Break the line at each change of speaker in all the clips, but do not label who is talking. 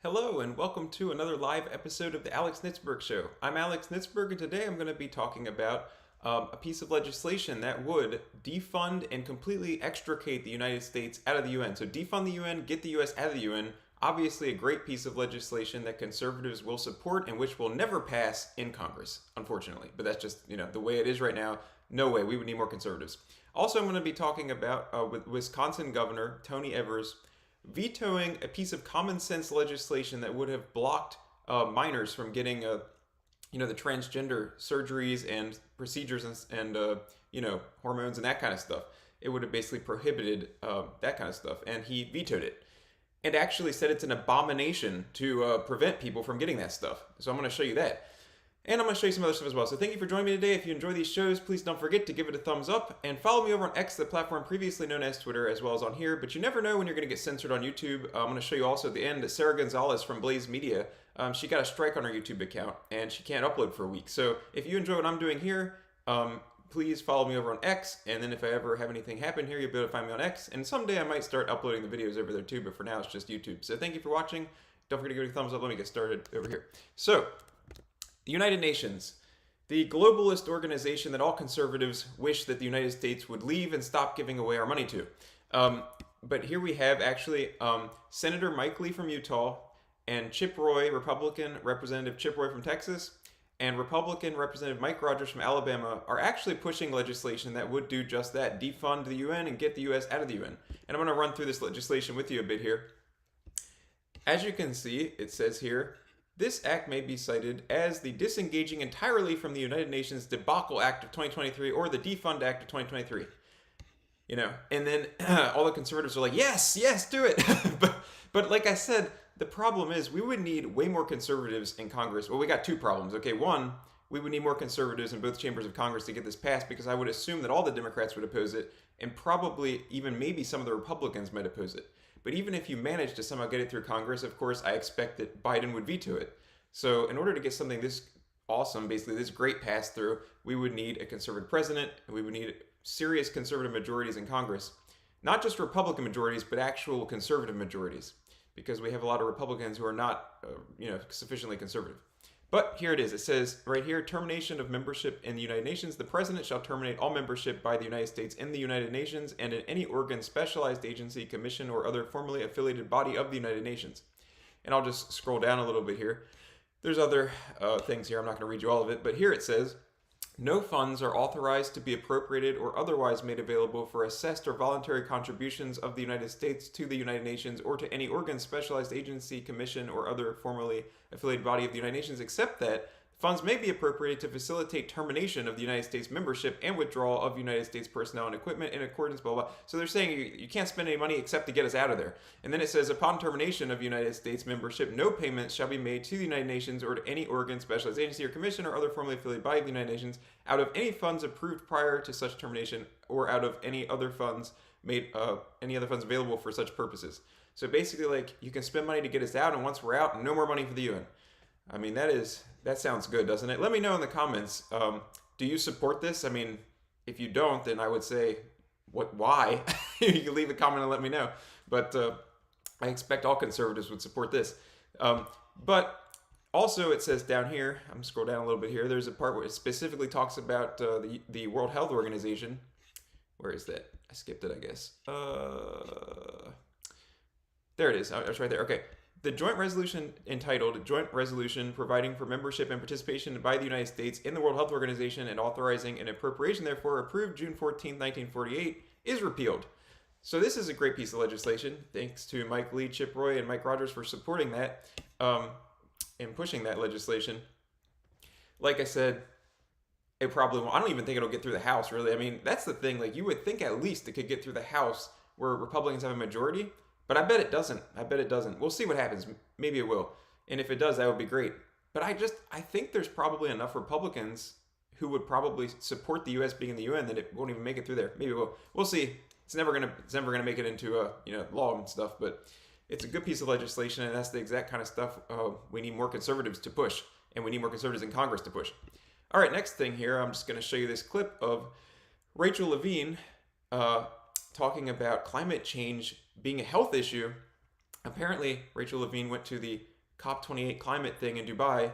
Hello and welcome to another live episode of the Alex Nitzberg Show. I'm Alex Nitzberg and today I'm going to be talking about a piece of legislation that would defund and completely extricate the United States out of the UN. So defund the UN, get the US out of the UN. Obviously a great piece of legislation that conservatives will support and which will never pass in Congress, unfortunately. But that's just, the way it is right now. No way, we would need more conservatives. Also, I'm going to be talking about with Wisconsin Governor Tony Evers vetoing a piece of common sense legislation that would have blocked minors from getting, the transgender surgeries and procedures and hormones and that kind of stuff. It would have basically prohibited that kind of stuff, and he vetoed it. And actually said it's an abomination to prevent people from getting that stuff. So I'm going to show you that. And I'm going to show you some other stuff as well. So thank you for joining me today. If you enjoy these shows, please don't forget to give it a thumbs up. And follow me over on X, the platform previously known as Twitter, as well as on here. But you never know when you're going to get censored on YouTube. I'm going to show you also at the end that Sarah Gonzalez from Blaze Media, she got a strike on her YouTube account. And she can't upload for a week. So if you enjoy what I'm doing here, please follow me over on X. And then if I ever have anything happen here, you'll be able to find me on X. And someday I might start uploading the videos over there too. But for now, it's just YouTube. So thank you for watching. Don't forget to give it a thumbs up. Let me get started over here. So, the United Nations. The globalist organization that all conservatives wish that the United States would leave and stop giving away our money to. But here we have actually Senator Mike Lee from Utah and Chip Roy, Republican Representative Chip Roy from Texas, and Republican Representative Mike Rogers from Alabama are actually pushing legislation that would do just that, defund the UN and get the US out of the UN. And I'm going to run through this legislation with you a bit here. As you can see, it says here, this act may be cited as the disengaging entirely from the United Nations Debacle Act of 2023 or the Defund Act of 2023. And then all the conservatives are like, yes, do it. but like I said, the problem is we would need way more conservatives in Congress. Well, we got two problems. Okay, one, we would need more conservatives in both chambers of Congress to get this passed because I would assume that all the Democrats would oppose it and probably even maybe some of the Republicans might oppose it. But even if you manage to somehow get it through Congress, of course, I expect that Biden would veto it. So in order to get something this awesome, basically this great pass through, we would need a conservative president, and we would need serious conservative majorities in Congress. Not just Republican majorities, but actual conservative majorities. Because we have a lot of Republicans who are not, sufficiently conservative. But here it is. It says right here, termination of membership in the United Nations. The president shall terminate all membership by the United States in the United Nations and in any organ, specialized agency, commission, or other formally affiliated body of the United Nations. And I'll just scroll down a little bit here. There's other things here. I'm not going to read you all of it. But here it says, no funds are authorized to be appropriated or otherwise made available for assessed or voluntary contributions of the United States to the United Nations or to any organ, specialized agency, commission, or other formally affiliated body of the United Nations, except that funds may be appropriated to facilitate termination of the United States membership and withdrawal of United States personnel and equipment in accordance, blah, blah. So they're saying you can't spend any money except to get us out of there. And then it says, upon termination of United States membership, no payments shall be made to the United Nations or to any organ, specialized agency, or commission, or other formally affiliated body of the United Nations out of any funds approved prior to such termination or out of any other funds available for such purposes. So basically, you can spend money to get us out, and once we're out, no more money for the UN. I mean, that sounds good, doesn't it? Let me know in the comments. Do you support this? I mean, if you don't, then I would say, why? You can leave a comment and let me know. But I expect all conservatives would support this. But also, it says down here, I'm going to scroll down a little bit here, there's a part where it specifically talks about the World Health Organization. Where is that? I skipped it, I guess. There it is. It's right there. Okay. The joint resolution entitled Joint Resolution Providing for Membership and Participation by the United States in the World Health Organization and authorizing an appropriation therefore approved June 14, 1948 is repealed. So this is a great piece of legislation. Thanks to Mike Lee, Chip Roy, and Mike Rogers for supporting that and pushing that legislation. Like I said, it probably won't. I don't even think it'll get through the House, really. I mean, that's the thing. You would think at least it could get through the House where Republicans have a majority. But I bet it doesn't. We'll see what happens. Maybe it will. And if it does, that would be great. But I think there's probably enough Republicans who would probably support the U.S. being in the UN that it won't even make it through there. Maybe it will. We'll see. It's never gonna make it into law and stuff. But it's a good piece of legislation, and that's the exact kind of stuff we need more conservatives to push, and we need more conservatives in Congress to push. All right, next thing here, I'm just gonna show you this clip of Rachel Levine talking about climate change being a health issue. Apparently, Rachel Levine went to the COP28 climate thing in Dubai.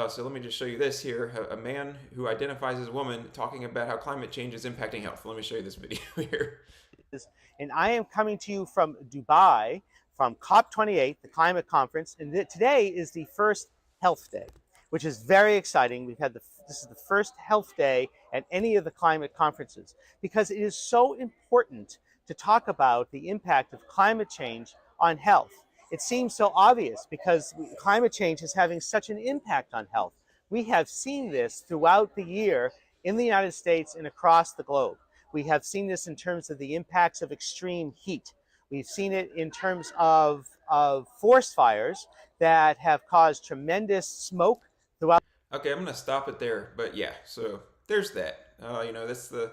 So let me just show you this here. A man who identifies as a woman talking about how climate change is impacting health. Let me show you this video here.
And I am coming to you from Dubai, from COP28, the climate conference. And today is the first health day, which is very exciting. This is the first health day at any of the climate conferences, because it is so important to talk about the impact of climate change on health. It seems so obvious because climate change is having such an impact on health. We have seen this throughout the year in the United States and across the globe. We have seen this in terms of the impacts of extreme heat. We've seen it in terms of forest fires that have caused tremendous smoke throughout.
Okay, I'm going to stop it there. But yeah, so there's that. That's the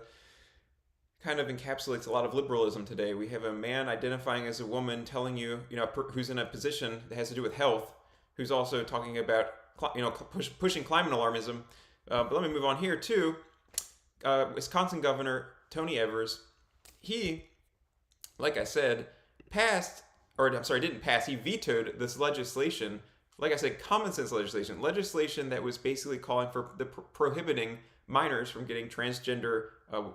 kind of encapsulates a lot of liberalism today. We have a man identifying as a woman telling you, who's in a position that has to do with health, who's also talking about, pushing climate alarmism. But let me move on here too. Wisconsin Governor Tony Evers, he, like I said, didn't pass. He vetoed this legislation. Like I said, common sense legislation that was basically calling for prohibiting minors from getting transgender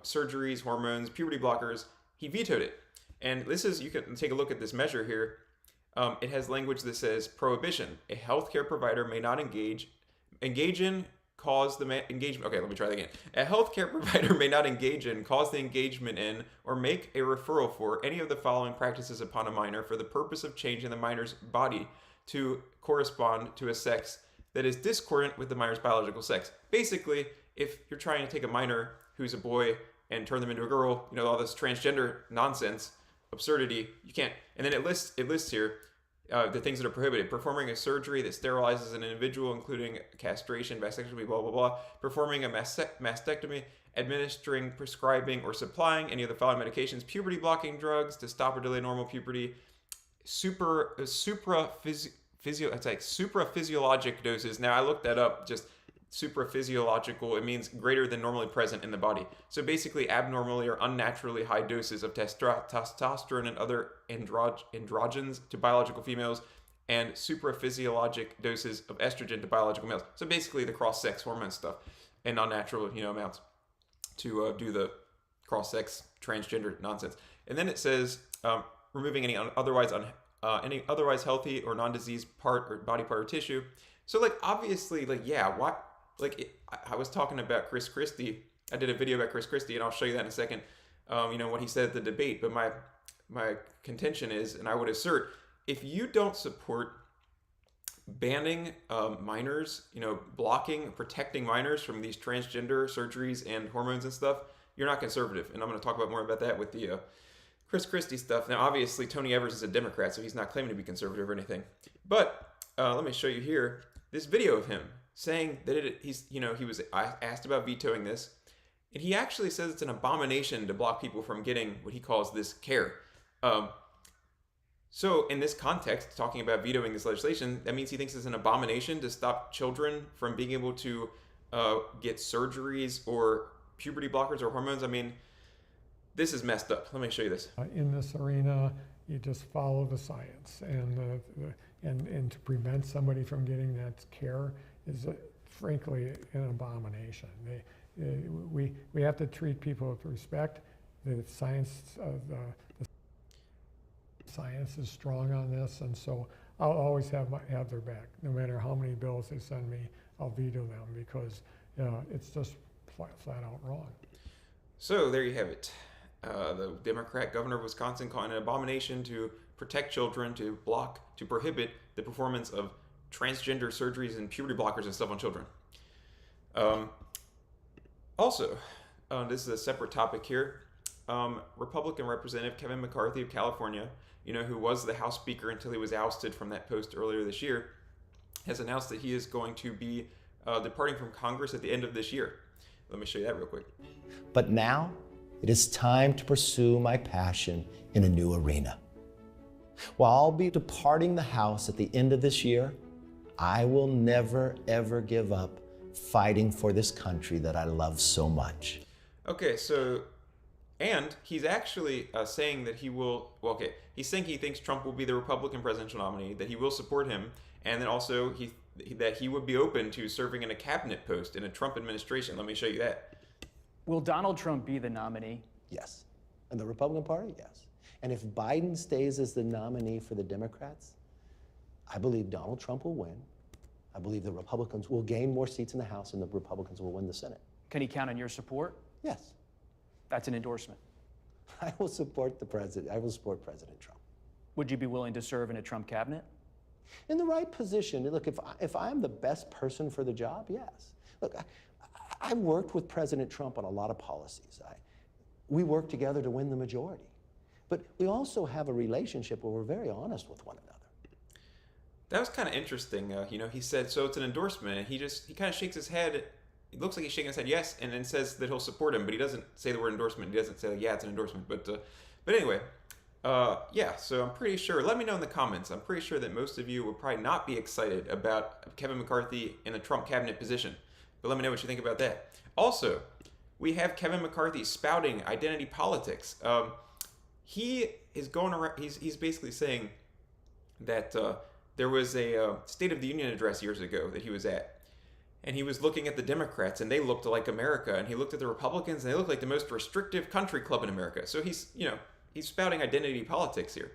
surgeries, hormones, puberty blockers. He vetoed it. And you can take a look at this measure here. It has language that says prohibition. A healthcare provider may not engage in, cause the engagement. Okay, let me try that again. A healthcare provider may not engage in, cause the engagement in, or make a referral for any of the following practices upon a minor for the purpose of changing the minor's body to correspond to a sex that is discordant with the minor's biological sex. Basically, if you're trying to take a minor who's a boy and turn them into a girl, all this transgender nonsense, absurdity, you can't. And then it lists here the things that are prohibited: performing a surgery that sterilizes an individual, including castration, vasectomy, blah, blah, blah, performing a mastectomy, administering, prescribing, or supplying any of the following medications: puberty blocking drugs to stop or delay normal puberty, supraphysiologic doses. Now I looked that up. Just supraphysiological, it means greater than normally present in the body. So basically abnormally or unnaturally high doses of testosterone and other androgens to biological females, and supraphysiologic doses of estrogen to biological males. So basically the cross-sex hormone stuff and unnatural amounts to do the cross-sex transgender nonsense. And then it says removing any otherwise healthy or non-diseased part or body part or tissue. So obviously, why? I was talking about Chris Christie. I did a video about Chris Christie, and I'll show you that in a second. What he said at the debate. But my contention is, and I would assert, if you don't support banning minors, blocking, protecting minors from these transgender surgeries and hormones and stuff, you're not conservative. And I'm going to talk more about that with the Chris Christie stuff. Now, obviously, Tony Evers is a Democrat, so he's not claiming to be conservative or anything. But let me show you here this video of him saying that he was asked about vetoing this, and he actually says it's an abomination to block people from getting what he calls this care. So in this context, talking about vetoing this legislation, that means he thinks it's an abomination to stop children from being able to get surgeries or puberty blockers or hormones. I mean, this is messed up. Let me show you this.
In this arena, you just follow the science, and to prevent somebody from getting that care is frankly an abomination. We have to treat people with respect. The science is strong on this, and so I'll always have their back. No matter how many bills they send me, I'll veto them because it's just flat out wrong.
So there you have it. The Democrat governor of Wisconsin calling it an abomination to protect children, to prohibit the performance of transgender surgeries and puberty blockers and stuff on children. Also, this is a separate topic here. Republican Representative Kevin McCarthy of California, who was the House Speaker until he was ousted from that post earlier this year, has announced that he is going to be departing from Congress at the end of this year. Let me show you that real quick.
But now, it is time to pursue my passion in a new arena. While I'll be departing the House at the end of this year, I will never, ever give up fighting for this country that I love so much.
Okay, so And he's actually saying that he will, well, okay, he's saying he thinks Trump will be the Republican presidential nominee, that he will support him, and then also that he would be open to serving in a cabinet post in a Trump administration. Let me show you that.
Will Donald Trump be the nominee?
Yes. And the Republican Party, yes. And if Biden stays as the nominee for the Democrats, I believe Donald Trump will win. I believe the Republicans will gain more seats in the House and the Republicans will win the Senate.
Can he count on your support?
Yes.
That's an endorsement.
I will support the president. I will support President Trump.
Would you be willing to serve in a Trump cabinet?
In the right position. Look, if I'm the best person for the job, yes. Look, I worked with President Trump on a lot of policies. We worked together to win the majority. But we also have a relationship where we're very honest with one another.
That was kind of interesting. He said, so it's an endorsement, and he kind of shakes his head. It looks like he's shaking his head yes, and then says that he'll support him, but he doesn't say the word endorsement. He doesn't say, like, yeah, it's an endorsement. But anyway, yeah, so I'm pretty sure, let me know in the comments, I'm pretty sure that most of you will probably not be excited about Kevin McCarthy in the Trump cabinet position. But let me know what you think about that. Also, we have Kevin McCarthy spouting identity politics. He is going around, he's basically saying that there was a State of the Union address years ago that he was at. And he was looking at the Democrats, and they looked like America. And he looked at the Republicans, and they looked like the most restrictive country club in America. So he's spouting identity politics here.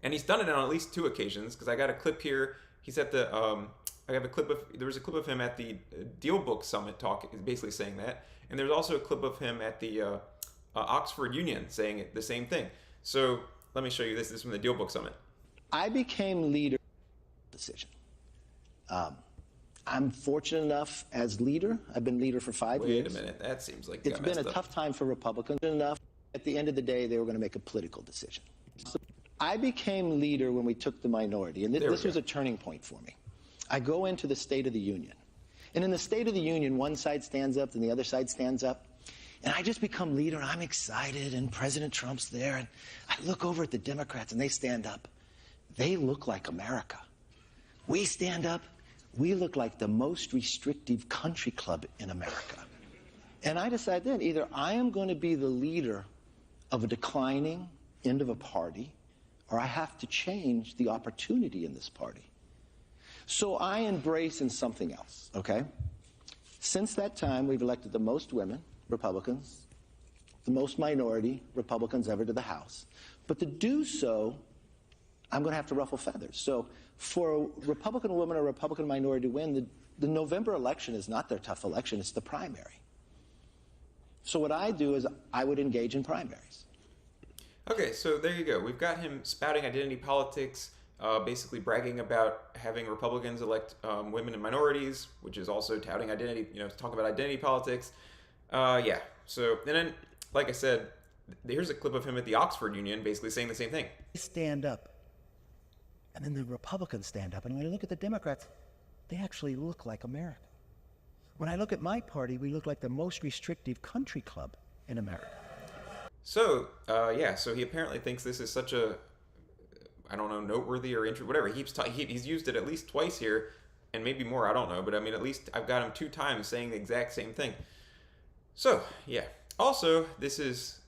And he's done it on at least 2 occasions, because I got a clip here. He's at the, there was a clip of him at the Deal Book Summit talk, basically saying that. And there's also a clip of him at the Oxford Union saying the same thing. So let me show you this. This is from the Deal Book Summit.
I became leader decision. I'm fortunate enough as leader. I've been leader for 5 years.
Wait a minute. That seems like
it's been a tough time for Republicans. Enough. At the end of the day, they were going to make a political decision. So I became leader when we took the minority, and this was a turning point for me. I go into the State of the Union. And in the State of the Union, one side stands up and the other side stands up. And I just become leader, and I'm excited, and President Trump's there. And I look over at the Democrats, and they stand up. They look like America. We stand up. We look like the most restrictive country club in America. And I decided then, either I am going to be the leader of a declining end of a party, or I have to change the opportunity in this party. So I embrace in something else, okay? Since that time, we've elected the most women, Republicans, the most minority Republicans ever to the House. But to do so, I'm going to have to ruffle feathers. So for a Republican woman or Republican minority to win, the November election is not their tough election, it's the primary. So what I do is I would engage in primaries.
Okay, so there you go. We've got him spouting identity politics, basically bragging about having Republicans elect women and minorities, which is also touting identity, talk about identity politics. Yeah, so, and then, like I said, here's a clip of him at the Oxford Union basically saying the same thing.
Stand up. And then the Republicans stand up. And when I look at the Democrats, they actually look like America. When I look at my party, we look like the most restrictive country club in America.
So, yeah, so he apparently thinks this is such a, I don't know, noteworthy or whatever. He's used it at least twice here, and maybe more, I don't know. But I mean, at least I've got him 2 times saying the exact same thing. So, yeah. Also, this is,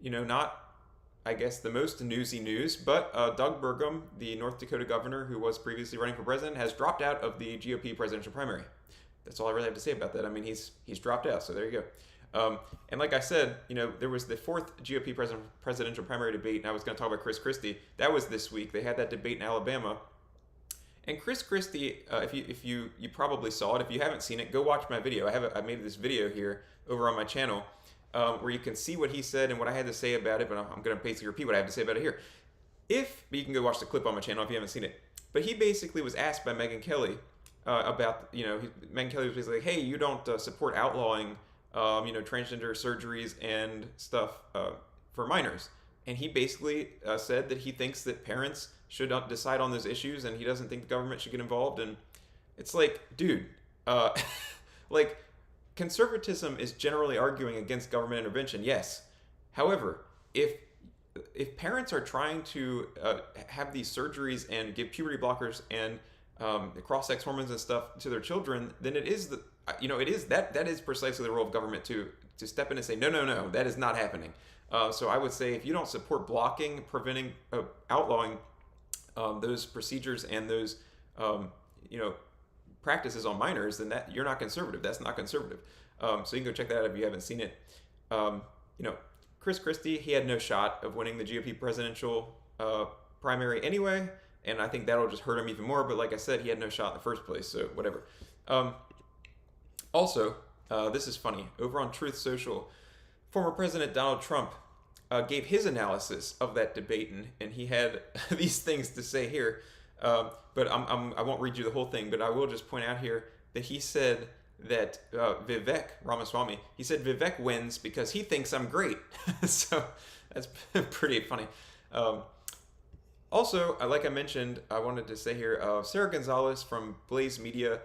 not, I guess, the most newsy news, but Doug Burgum, the North Dakota governor who was previously running for president, has dropped out of the GOP presidential primary. That's all I really have to say about that. I mean, he's dropped out, so there you go. And like I said, there was the 4th GOP presidential primary debate, and I was going to talk about Chris Christie. That was this week. They had that debate in Alabama. And Chris Christie, if you probably saw it. If you haven't seen it, go watch my video. I made this video here over on my channel where you can see what he said and what I had to say about it, but I'm going to basically repeat what I have to say about it here. But you can go watch the clip on my channel if you haven't seen it. But he basically was asked by Megyn Kelly about, Megyn Kelly was basically like, hey, you don't support outlawing, transgender surgeries and stuff for minors. And he basically said that he thinks that parents should decide on those issues, and he doesn't think the government should get involved. And it's like, dude, like, conservatism is generally arguing against government intervention, yes. However, if parents are trying to have these surgeries and give puberty blockers and cross-sex hormones and stuff to their children, then it is that is precisely the role of government to to step in and say, no, no, no, that is not happening. So I would say if you don't support blocking, preventing, outlawing those procedures and those, practices on minors, then you're not conservative. That's not conservative. So you can go check that out if you haven't seen it. Chris Christie, he had no shot of winning the GOP presidential primary anyway, and I think that'll just hurt him even more. But like I said, he had no shot in the first place, so whatever. Also, this is funny. Over on Truth Social, former President Donald Trump gave his analysis of that debate, and he had these things to say here. But I won't read you the whole thing, but I will just point out here that he said that Vivek Ramaswamy, he said Vivek wins because he thinks I'm great. So that's pretty funny. Also, like I mentioned, I wanted to say here, Sarah Gonzalez from Blaze Media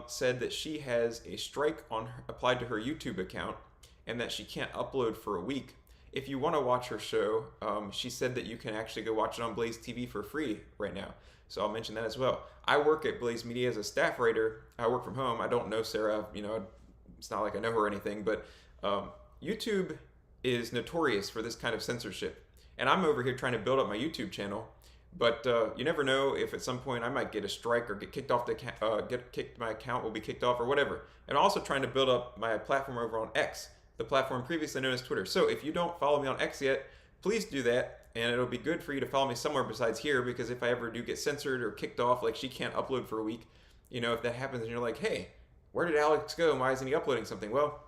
said that she has a strike applied to her YouTube account and that she can't upload for a week. If you want to watch her show, she said that you can actually go watch it on Blaze TV for free right now. So I'll mention that as well. I work at Blaze Media as a staff writer. I work from home. I don't know Sarah. It's not like I know her or anything, but YouTube is notorious for this kind of censorship. And I'm over here trying to build up my YouTube channel, but you never know if at some point I might get a strike or get kicked off my account will be kicked off or whatever. And I'm also trying to build up my platform over on X, the platform previously known as Twitter. So if you don't follow me on X yet, please do that. And it'll be good for you to follow me somewhere besides here, because if I ever do get censored or kicked off, like she can't upload for a week, if that happens and you're like, hey, where did Alex go? Why isn't he uploading something? Well,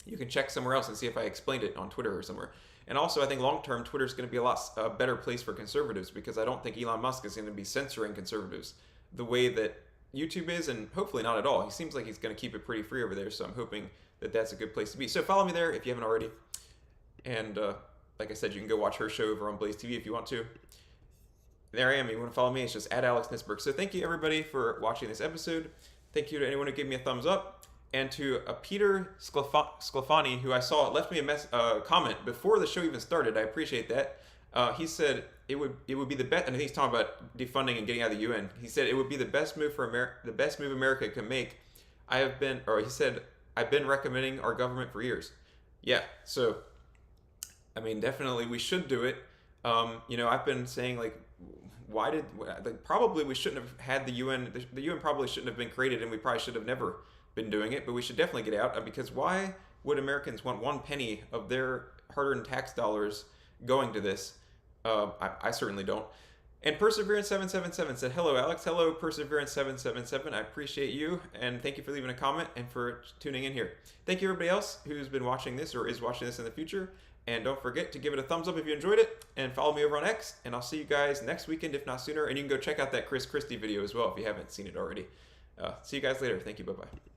you can check somewhere else and see if I explained it on Twitter or somewhere. And also, I think long-term, Twitter is going to be a lot better place for conservatives, because I don't think Elon Musk is going to be censoring conservatives the way that YouTube is, and hopefully not at all. He seems like he's going to keep it pretty free over there, so I'm hoping that that's a good place to be. So follow me there if you haven't already. And like I said, you can go watch her show over on Blaze TV if you want to. There I am. You want to follow me? It's just at Alex Nitzberg. So thank you, everybody, for watching this episode. Thank you to anyone who gave me a thumbs up. And to Peter Sclafani, who I saw left me a comment before the show even started. I appreciate that. He said it would be the best, and I think he's talking about defunding and getting out of the UN. He said it would be the best move for the best move America can make. He said I've been recommending our government for years. Yeah, so definitely we should do it. I've been saying probably we shouldn't have had the UN. The UN probably shouldn't have been created, and we probably should have never been doing it, but we should definitely get out, because why would Americans want one penny of their hard-earned tax dollars going to this? I certainly don't. And Perseverance777 said, hello, Alex. Hello, Perseverance777. I appreciate you, and thank you for leaving a comment and for tuning in here. Thank you, everybody else who's been watching this or is watching this in the future. And don't forget to give it a thumbs up if you enjoyed it, and follow me over on X, and I'll see you guys next weekend, if not sooner. And you can go check out that Chris Christie video as well if you haven't seen it already. See you guys later. Thank you. Bye-bye.